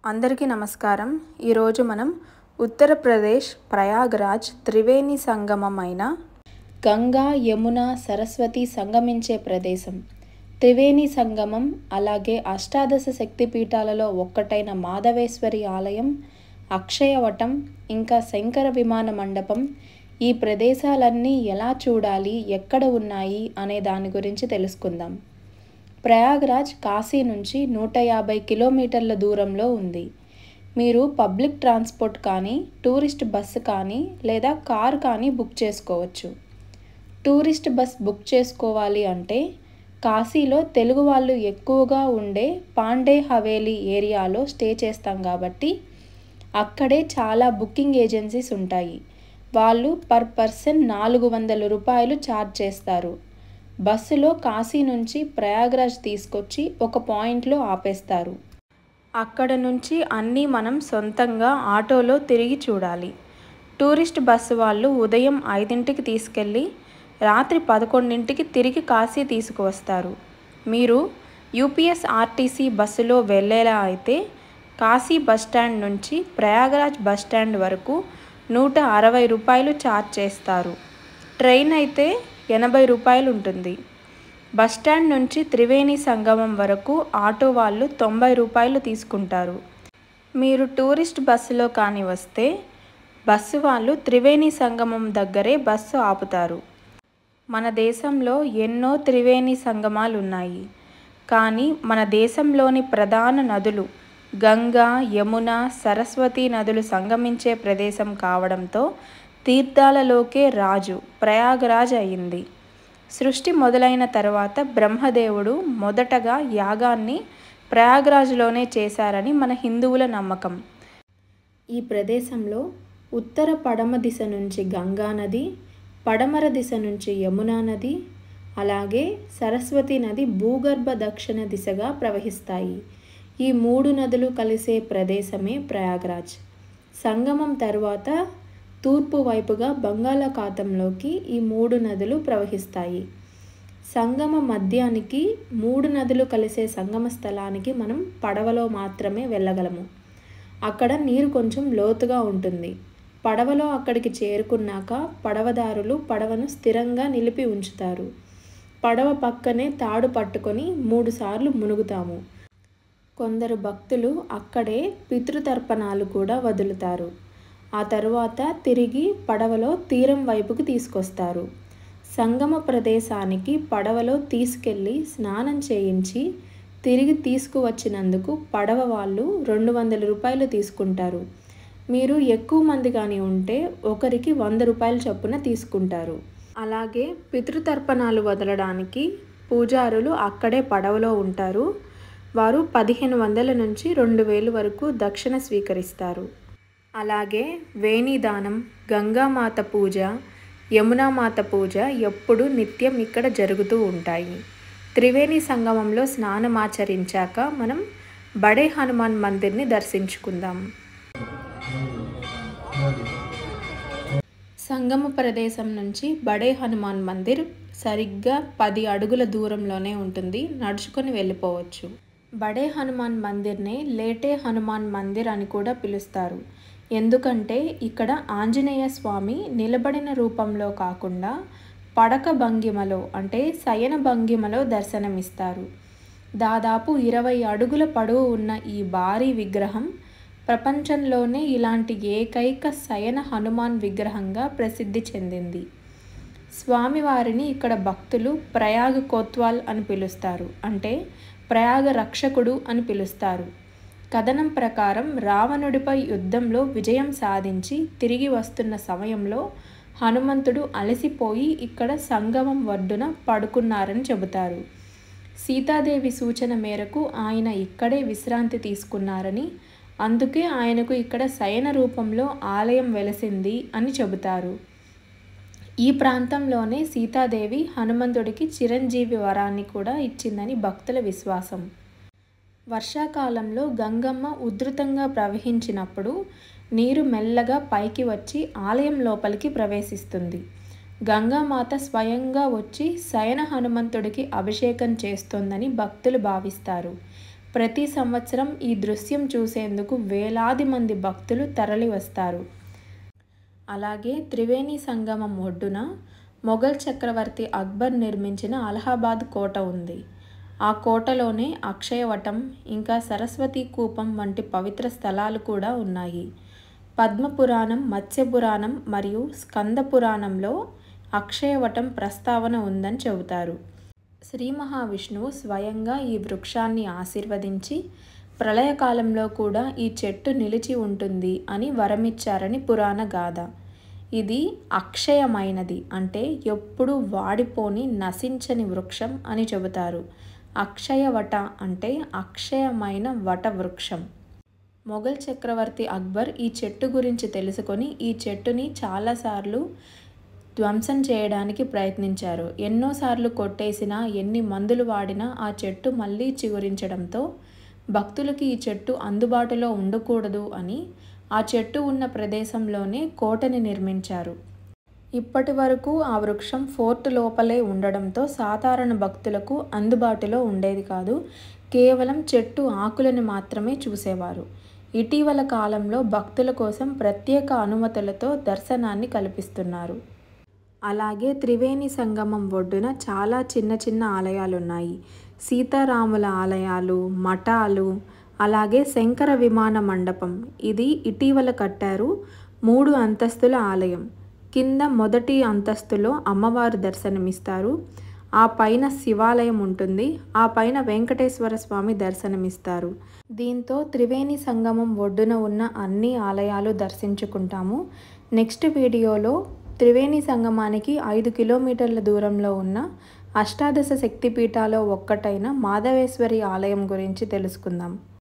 అందరికీ నమస్కారం. ఈరోజు మనం ఉత్తరప్రదేశ్ ప్రయాగ్రాజ్ త్రివేణి సంగమం అయిన గంగా యమున సరస్వతి సంగమించే ప్రదేశం త్రివేణి సంగమం, అలాగే అష్టాదశ శక్తిపీఠాలలో ఒక్కటైన మాధవేశ్వరి ఆలయం, అక్షయవటం, ఇంకా శంకర విమాన మండపం, ఈ ప్రదేశాలన్నీ ఎలా చూడాలి, ఎక్కడ ఉన్నాయి అనే దాని గురించి తెలుసుకుందాం. ప్రయాగ్రాజ్ కాశీ నుంచి 150 కిలోమీటర్ల దూరంలో ఉంది. మీరు పబ్లిక్ ట్రాన్స్పోర్ట్ కానీ, టూరిస్ట్ బస్సు కానీ లేదా కార్ కానీ బుక్ చేసుకోవచ్చు. టూరిస్ట్ బస్ బుక్ చేసుకోవాలి అంటే కాశీలో తెలుగు వాళ్ళు ఎక్కువగా ఉండే పాండే హవేలీ ఏరియాలో స్టే చేస్తాం కాబట్టి అక్కడే చాలా బుకింగ్ ఏజెన్సీస్ ఉంటాయి. వాళ్ళు పర్ పర్సన్ 400 రూపాయలు ఛార్జ్ చేస్తారు. బస్సులో కాశీ నుంచి ప్రయాగ్రాజ్ తీసుకొచ్చి ఒక పాయింట్లో ఆపేస్తారు. అక్కడ నుంచి అన్నీ మనం సొంతంగా ఆటోలో తిరిగి చూడాలి. టూరిస్ట్ బస్సు వాళ్ళు ఉదయం 5ంటికి తీసుకెళ్ళి రాత్రి 11ంటికి తిరిగి కాశీ తీసుకువస్తారు. మీరు యూపీఎస్ఆర్టీసీ బస్సులో వెళ్ళేలా అయితే కాశీ బస్టాండ్ నుంచి ప్రయాగ్రాజ్ బస్టాండ్ వరకు 160 రూపాయలు ఛార్జ్ చేస్తారు. ట్రైన్ అయితే 80 రూపాయలు ఉంటుంది. బస్టాండ్ నుంచి త్రివేణి సంగమం వరకు ఆటో వాళ్ళు 90 రూపాయలు తీసుకుంటారు. మీరు టూరిస్ట్ బస్సులో కానీ వస్తే బస్సు వాళ్ళు త్రివేణి సంగమం దగ్గరే బస్సు ఆపుతారు. మన దేశంలో ఎన్నో త్రివేణి సంగమాలు ఉన్నాయి. కానీ మన దేశంలోని ప్రధాన నదులు గంగా, యమున, సరస్వతి నదులు సంగమించే ప్రదేశం కావడంతో తీర్థాలలోకే రాజు ప్రయాగ్రాజ్ అయింది. సృష్టి మొదలైన తర్వాత బ్రహ్మదేవుడు మొదటగా యాగాన్ని ప్రయాగ్రాజ్లోనే చేశారని మన హిందువుల నమ్మకం. ఈ ప్రదేశంలో ఉత్తర పడమ దిశ నుంచి గంగా నది, పడమర దిశ నుంచి యమునా నది, అలాగే సరస్వతి నది భూగర్భ దక్షిణ దిశగా ప్రవహిస్తాయి. ఈ 3 నదులు కలిసే ప్రదేశమే ప్రయాగ్రాజ్. సంగమం తరువాత తూర్పు వైపుగా బంగాళాఖాతంలోకి ఈ 3 నదులు ప్రవహిస్తాయి. సంగమ మధ్యానికి 3 నదులు కలిసే సంగమ స్థలానికి మనం పడవలో మాత్రమే వెళ్ళగలము. అక్కడ నీరు కొంచెం లోతుగా ఉంటుంది. పడవలో అక్కడికి చేరుకున్నాక పడవదారులు పడవను స్థిరంగా నిలిపి ఉంచుతారు. పడవ పక్కనే తాడు పట్టుకొని 3 సార్లు మునుగుతాము. కొందరు భక్తులు అక్కడే పితృతర్పణాలు కూడా వదులుతారు. ఆ తరువాత తిరిగి పడవలో తీరం వైపుకి తీసుకొస్తారు. సంగమ ప్రదేశానికి పడవలో తీసుకెళ్ళి స్నానం చేయించి తిరిగి తీసుకువచ్చినందుకు పడవ వాళ్ళు 200 రూపాయలు తీసుకుంటారు. మీరు ఎక్కువ మంది కానీ ఉంటే ఒకరికి 100 రూపాయల చొప్పున తీసుకుంటారు. అలాగే పితృతర్పణాలు వదలడానికి పూజారులు అక్కడే పడవలో ఉంటారు. వారు 1500 నుంచి 2000 వరకు దక్షిణ స్వీకరిస్తారు. అలాగే వేణీదానం, గంగామాత పూజ, యమునామాత పూజ ఎప్పుడు నిత్యం ఇక్కడ జరుగుతూ ఉంటాయి. త్రివేణి సంగమంలో స్నానమాచరించాక మనం బడే హనుమాన్ మందిర్ని దర్శించుకుందాం. సంగమ ప్రదేశం నుంచి బడే హనుమాన్ మందిర్ సరిగ్గా 10 అడుగుల దూరంలోనే ఉంటుంది. నడుచుకొని వెళ్ళిపోవచ్చు. బడే హనుమాన్ మందిర్నే లేటే హనుమాన్ మందిర్ అని కూడా పిలుస్తారు. ఎందుకంటే ఇక్కడ ఆంజనేయ స్వామి నిలబడిన రూపంలో కాకుండా పడక భంగిమలో అంటే శయన భంగిమలో దర్శనమిస్తారు. దాదాపు 20 అడుగుల పొడవు ఉన్న ఈ భారీ విగ్రహం ప్రపంచంలోనే ఇలాంటి ఏకైక శయన హనుమాన్ విగ్రహంగా ప్రసిద్ధి చెందింది. స్వామివారిని ఇక్కడ భక్తులు ప్రయాగ కోత్వాల్ అని పిలుస్తారు. అంటే ప్రయాగ రక్షకుడు అని పిలుస్తారు. కథనం ప్రకారం రావణుడిపై యుద్ధంలో విజయం సాధించి తిరిగి వస్తున్న సమయంలో హనుమంతుడు అలసిపోయి ఇక్కడ సంగమం ఒడ్డున పడుకున్నారని చెబుతారు. సీతాదేవి సూచన మేరకు ఆయన ఇక్కడే విశ్రాంతి తీసుకున్నారని, అందుకే ఆయనకు ఇక్కడ శయన రూపంలో ఆలయం వెలసింది అని చెబుతారు. ఈ ప్రాంతంలోనే సీతాదేవి హనుమంతుడికి చిరంజీవి వరాన్ని కూడా ఇచ్చిందని భక్తుల విశ్వాసం. వర్షాకాలంలో గంగమ్మ ఉధృతంగా ప్రవహించినప్పుడు నీరు మెల్లగా పైకి వచ్చి ఆలయం లోపలికి ప్రవేశిస్తుంది. గంగామాత స్వయంగా వచ్చి శయన హనుమంతుడికి అభిషేకం చేస్తోందని భక్తులు భావిస్తారు. ప్రతి సంవత్సరం ఈ దృశ్యం చూసేందుకు వేలాది మంది భక్తులు తరలి వస్తారు. అలాగే త్రివేణి సంగమం ఒడ్డున మొఘల్ చక్రవర్తి అక్బర్ నిర్మించిన అలహాబాద్ కోట ఉంది. ఆ కోటలోనే అక్షయవటం, ఇంకా సరస్వతి కూపం వంటి పవిత్ర స్థలాలు కూడా ఉన్నాయి. పద్మపురాణం, మత్స్యపురాణం మరియు స్కంద పురాణంలో అక్షయవటం ప్రస్తావన ఉందని చెబుతారు. శ్రీ మహావిష్ణువు స్వయంగా ఈ వృక్షాన్ని ఆశీర్వదించి ప్రళయకాలంలో కూడా ఈ చెట్టు నిలిచి ఉంటుంది అని వరమిచ్చారని పురాణ గాథ. ఇది అక్షయమైనది, అంటే ఎప్పుడూ వాడిపోని నశించని వృక్షం అని చెబుతారు. అక్షయవట అంటే అక్షయమైన వట వృక్షం. మొఘల్ చక్రవర్తి అక్బర్ ఈ చెట్టు గురించి తెలుసుకొని ఈ చెట్టుని చాలాసార్లు ధ్వంసం చేయడానికి ప్రయత్నించారు. ఎన్నోసార్లు కొట్టేసినా, ఎన్ని మందులు వాడినా ఆ చెట్టు మళ్ళీ చిగురించడంతో భక్తులకి ఈ చెట్టు అందుబాటులో ఉండకూడదు అని ఆ చెట్టు ఉన్న ప్రదేశంలోనే కోటని నిర్మించారు. ఇప్పటి వరకు ఆ వృక్షం ఫోర్ట్ లోపలే ఉండడంతో సాధారణ భక్తులకు అందుబాటులో ఉండేది కాదు. కేవలం చెట్టు ఆకులను మాత్రమే చూసేవారు. ఇటీవల కాలంలో భక్తుల కోసం ప్రత్యేక అనుమతులతో దర్శనాన్ని కల్పిస్తున్నారు. అలాగే త్రివేణి సంగమం ఒడ్డున చాలా చిన్న చిన్న ఆలయాలున్నాయి. సీతారాముల ఆలయాలు, మఠాలు, అలాగే శంకర విమాన మండపం. ఇది ఇటీవల కట్టారు. 3 అంతస్తుల ఆలయం. కింద మొదటి అంతస్తులో అమ్మవారు దర్శనమిస్తారు. ఆ పైన శివాలయం ఉంటుంది. ఆ పైన వెంకటేశ్వర స్వామి దర్శనమిస్తారు. దీంతో త్రివేణి సంగమం ఒడ్డున ఉన్న అన్ని ఆలయాలు దర్శించుకుంటాము. నెక్స్ట్ వీడియోలో త్రివేణి సంగమానికి 5 కిలోమీటర్ల దూరంలో ఉన్న అష్టాదశ శక్తిపీఠాల్లో ఒక్కటైన మాధవేశ్వరి ఆలయం గురించి తెలుసుకుందాం.